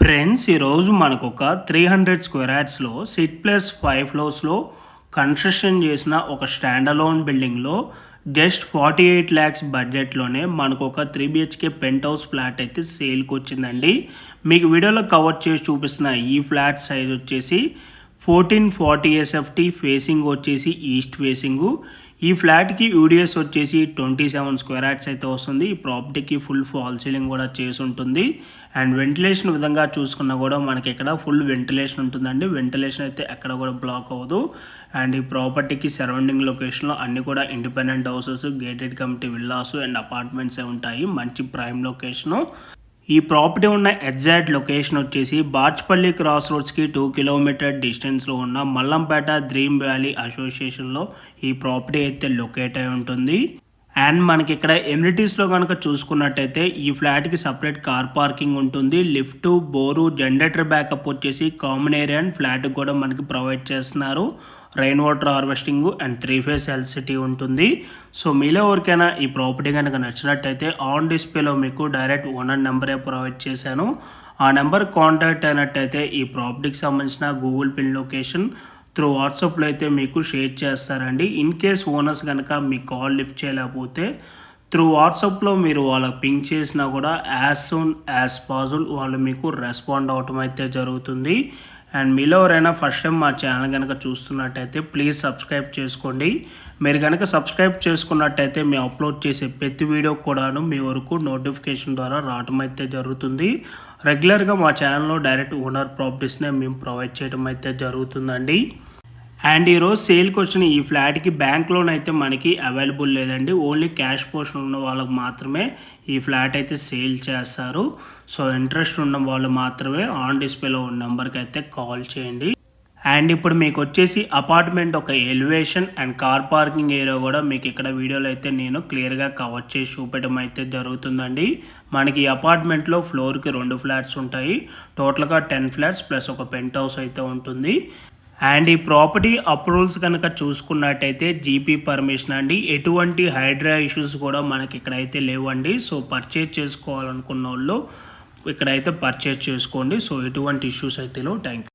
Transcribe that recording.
Friends, ఈరోజు మనకు ఒక 300 స్క్వేర్ యార్డ్స్లో 6+5 ఫ్లోర్స్లో కన్స్ట్రక్షన్ చేసిన ఒక స్టాండ్ అలోన్ బిల్డింగ్లో జస్ట్ 48 ల్యాక్స్ బడ్జెట్లోనే మనకు ఒక 3 BHK పెంట్ హౌస్ ఫ్లాట్ అయితే సేల్కి వచ్చిందండి. మీకు వీడియోలో కవర్ చేసి చూపిస్తున్న ఈ ఫ్లాట్ సైజ్ వచ్చేసి 1440 SFT, ఫేసింగ్ వచ్చేసి ఈస్ట్ ఫేసింగు. ఈ ఫ్లాట్కి యూడిఎస్ వచ్చేసి 27 స్క్వేర్ యార్డ్స్ అయితే వస్తుంది. ఈ ప్రాపర్టీకి ఫుల్ ఫాల్ సీలింగ్ కూడా చేసి ఉంటుంది. అండ్ వెంటిలేషన్ విధంగా చూసుకున్నా కూడా మనకి ఇక్కడ ఫుల్ వెంటిలేషన్ ఉంటుందండి. వెంటిలేషన్ అయితే ఎక్కడ కూడా బ్లాక్ అవ్వదు. అండ్ ఈ ప్రాపర్టీకి సరౌండింగ్ లొకేషన్లో అన్ని కూడా independent houses, gated community villas and apartments ఉంటాయి. మంచి ప్రైమ్ లొకేషను. ఈ ప్రాపర్టీ ఉన్న ఎగ్జాక్ట్ లొకేషన్ వచ్చేసి బాచ్పల్లి క్రాస్ రోడ్స్కి 2 కిలోమీటర్ డిస్టెన్స్లో ఉన్న మల్లంపేట డ్రీమ్ వ్యాలీ అసోసియేషన్లో ఈ ప్రాపర్టీ అయితే లొకేట్ అయి ఉంటుంది. అండ్ మనకి ఇక్కడ ఎమ్యూనిటీస్లో కనుక చూసుకున్నట్టయితే ఈ ఫ్లాట్కి సపరేట్ కార్ పార్కింగ్ ఉంటుంది. లిఫ్ట్, బోరు, జనరేటర్ బ్యాకప్ వచ్చేసి కామన్ ఏరియా అండ్ ఫ్లాట్కి కూడా మనకి ప్రొవైడ్ చేస్తున్నారు. Rain water harvesting and 3 phase electricity ఉంటుంది. సో మీలో ఎవరికైనా ఈ ప్రాపర్టీ కనుక నచ్చినట్టయితే ఆన్ డిస్ప్లేలో మీకు డైరెక్ట్ ఓనర్ నెంబరే ప్రొవైడ్ చేశాను. ఆ నెంబర్ కాంటాక్ట్ అయినట్టయితే ఈ ప్రాపర్టీకి సంబంధించిన గూగుల్ పిన్ లొకేషన్ త్రూ వాట్సాప్లో అయితే మీకు షేర్ చేస్తారండి. ఇన్ కేస్ ఓనర్స్ కనుక మీ కాల్ లిఫ్ట్ చేయలేకపోతే త్రూ వాట్సాప్లో మీరు వాళ్ళకి పింక్ చేసినా కూడా యాజ్ సూన్ యాజ్ పాసిబుల్ వాళ్ళు మీకు రెస్పాండ్ అవటం అయితే జరుగుతుంది. అండ్ మీలో ఎవరైనా ఫస్ట్ టైం మా ఛానల్ కనుక చూస్తున్నట్టయితే ప్లీజ్ సబ్స్క్రైబ్ చేసుకోండి. మీరు కనుక సబ్స్క్రైబ్ చేసుకున్నట్టయితే మేము అప్లోడ్ చేసే ప్రతి వీడియో కూడాను మీ వరకు నోటిఫికేషన్ ద్వారా రావడం అయితే జరుగుతుంది. రెగ్యులర్గా మా ఛానల్లో డైరెక్ట్ ఓనర్ ప్రాపర్టీస్నే మేము ప్రొవైడ్ చేయడం అయితే జరుగుతుందండి. అండ్ ఈరోజు సేల్కి వచ్చిన ఈ ఫ్లాట్కి బ్యాంక్ లోన్ అయితే మనకి అవైలబుల్ లేదండి. ఓన్లీ క్యాష్ పోర్షన్ ఉన్న వాళ్ళకి మాత్రమే ఈ ఫ్లాట్ అయితే సేల్ చేస్తారు. సో ఇంట్రెస్ట్ ఉన్న వాళ్ళు మాత్రమే ఆన్ డిస్ప్లేలో ఉన్న నెంబర్కి అయితే కాల్ చేయండి. అండ్ ఇప్పుడు మీకు వచ్చేసి అపార్ట్మెంట్ ఒక elevation and car parking area కూడా మీకు ఇక్కడ వీడియోలో అయితే నేను క్లియర్గా కవర్ చేసి చూపించడం అయితే జరుగుతుందండి. మనకి ఈ అపార్ట్మెంట్లో ఫ్లోర్కి 2 ఫ్లాట్స్ ఉంటాయి. టోటల్గా 10 ఫ్లాట్స్ ప్లస్ ఒక పెంట్ హౌస్ అయితే ఉంటుంది. అండ్ ఈ ప్రాపర్టీ అప్రూవల్స్ కనుక చూసుకున్నట్టయితే జీపీ పర్మిషన్ అండి. ఎటువంటి హైడ్రా ఇష్యూస్ కూడా మనకి ఇక్కడైతే లేవండి. సో పర్చేజ్ చేసుకోవాలనుకున్న వాళ్ళు ఇక్కడైతే పర్చేజ్ చేసుకోండి. సో ఎటువంటి ఇష్యూస్ అయితే లేవు. Thank you.